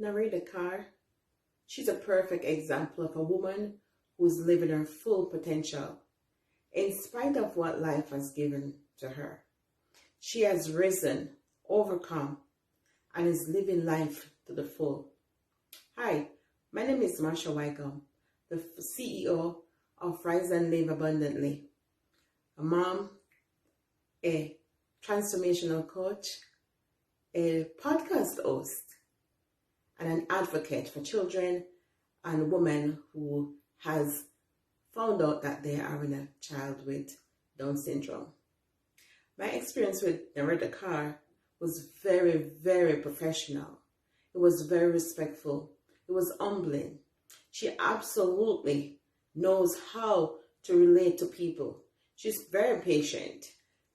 Narinder Kaur, she's a perfect example of a woman who's living her full potential in spite of what life has given to her. She has risen, overcome, and is living life to the full. Hi, my name is Marsha Weigum, the CEO of Rise and Live Abundantly, a mom, a transformational coach, a podcast host, and an advocate for children and women who has found out that they are having a child with Down syndrome. My experience with Narinder Kaur was very, very professional. It was very respectful. It was humbling. She absolutely knows how to relate to people. She's very patient.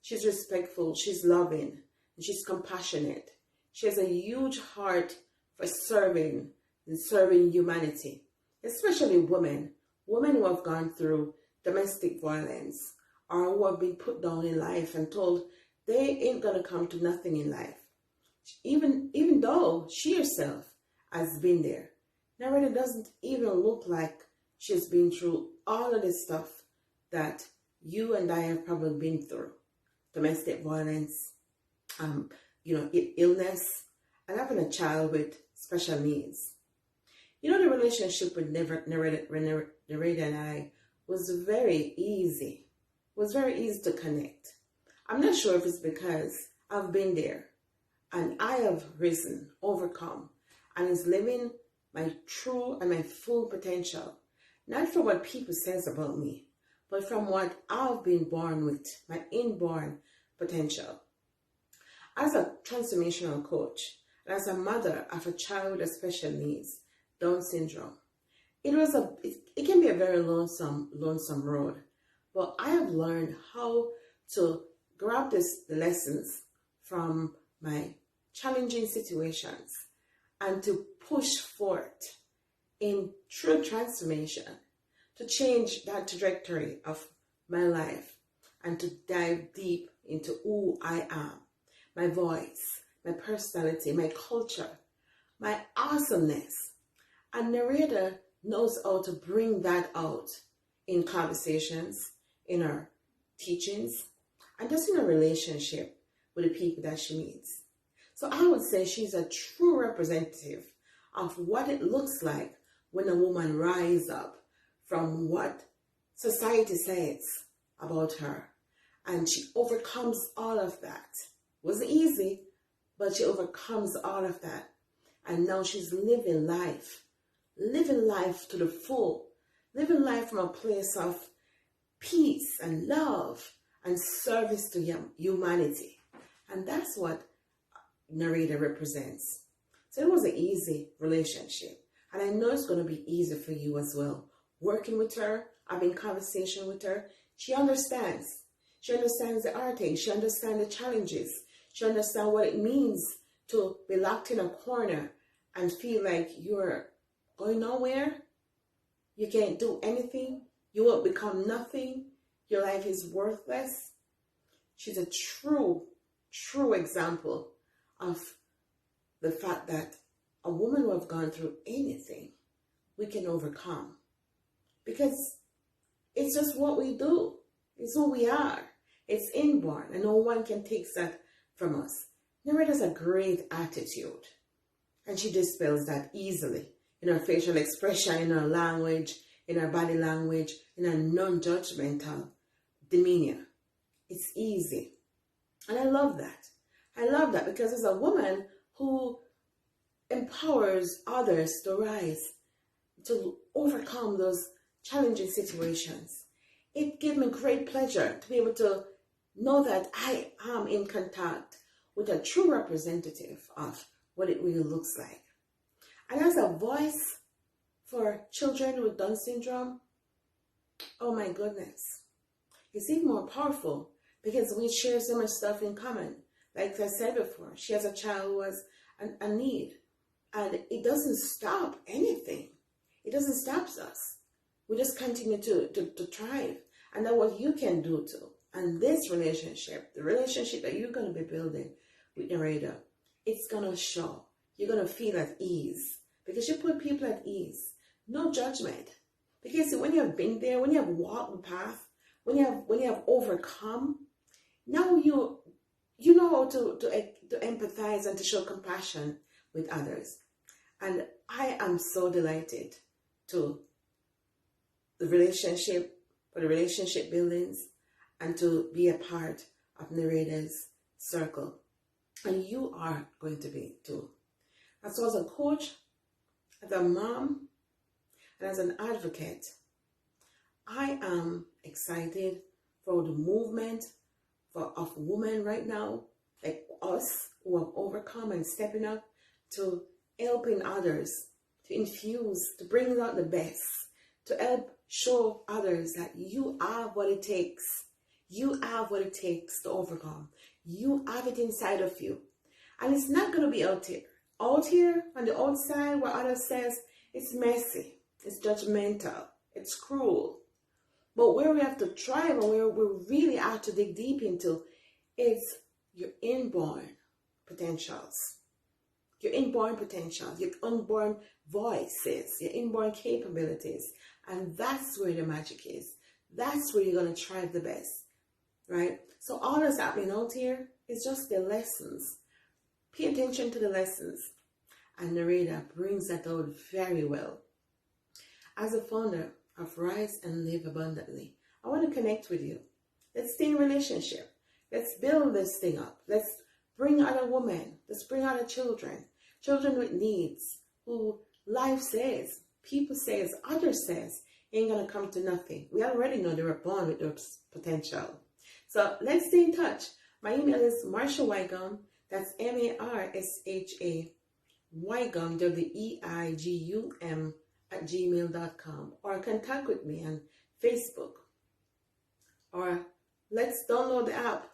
She's respectful. She's loving. And she's compassionate. She has a huge heart for serving and serving humanity, especially women who have gone through domestic violence or who have been put down in life and told they ain't going to come to nothing in life. Even though she herself has been there. Narinder doesn't even look like she's been through all of this stuff that you and I have probably been through. Domestic violence, illness, and having a child with special needs. The relationship with Narinder and I was very easy. It was very easy to connect. I'm not sure if it's because I've been there and I have risen, overcome, and is living my true and my full potential. Not from what people says about me, but from what I've been born with, my inborn potential. As a transformational coach, and as a mother of a child with special needs, Down syndrome, it can be a very lonesome road. But I have learned how to grab the lessons from my challenging situations and to push forward in true transformation, to change that trajectory of my life and to dive deep into who I am, my voice, my personality, my culture, my awesomeness. And Narinder knows how to bring that out in conversations, in her teachings, and just in a relationship with the people that she meets. So I would say she's a true representative of what it looks like when a woman rises up from what society says about her. And she overcomes all of that. It wasn't easy, but she overcomes all of that. And now she's living life to the full, living life from a place of peace and love and service to humanity. And that's what Narinder represents. So it was an easy relationship. And I know it's going to be easy for you as well. Working with her, having conversation with her, she understands. She understands the hard things. She understands the challenges. She understands what it means to be locked in a corner and feel like you're going nowhere. You can't do anything. You will become nothing. Your life is worthless. She's a true example of the fact that a woman who have gone through anything, we can overcome. Because it's just what we do. It's who we are. It's inborn, and no one can take that from us. Narinder has a great attitude, and she dispels that easily in her facial expression, in her language, in her body language, in her non-judgmental demeanor. It's easy. And I love that. I love that because as a woman who empowers others to rise, to overcome those challenging situations, it gave me great pleasure to be able to know that I am in contact with a true representative of what it really looks like. And as a voice for children with Down syndrome, oh my goodness, it's even more powerful because we share so much stuff in common. Like I said before, she has a child who has a need, and it doesn't stop anything. It doesn't stop us. We just continue to thrive. And that's what you can do too. And this relationship, the relationship that you're going to be building with Narinder, it's going to show. you're going to feel at ease because you put people at ease. No judgment. Because when you have been there, when you have walked the path, when you have overcome, now you know how to empathize and to show compassion with others. And I am so delighted to the relationship, for the relationship buildings, and to be a part of Narinder's circle. And you are going to be too. And so as a coach, as a mom, and as an advocate, I am excited for the movement of women right now, like us who have overcome and stepping up to helping others, to infuse, to bring out the best, to help show others that you have what it takes. You have what it takes to overcome. You have it inside of you. And it's not going to be out here. Out here on the outside where others says it's messy, it's judgmental, it's cruel. But where we have to thrive and where we really have to dig deep into is your inborn potentials. Your inborn potentials, your unborn voices, your inborn capabilities. And that's where the magic is. That's where you're going to thrive the best, right? So all that's happening out here is just the lessons. Pay attention to the lessons. And Narinder brings that out very well. As a founder of Rise and Live Abundantly, I want to connect with you. Let's stay in relationship. Let's build this thing up. Let's bring other women. Let's bring other children. Children with needs who life says, people says, others says, ain't going to come to nothing. We already know they were born with their potential. So let's stay in touch. My email is Marsha Weigum. That's Marsha Weigum, Weigum, @gmail.com. Or contact with me on Facebook. Or let's download the app,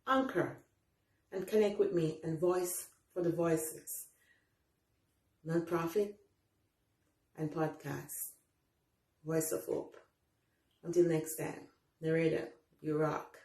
Anchor, and connect with me and Voice for the Voices. Nonprofit and podcast. Voice of Hope. Until next time, Narinder, you rock.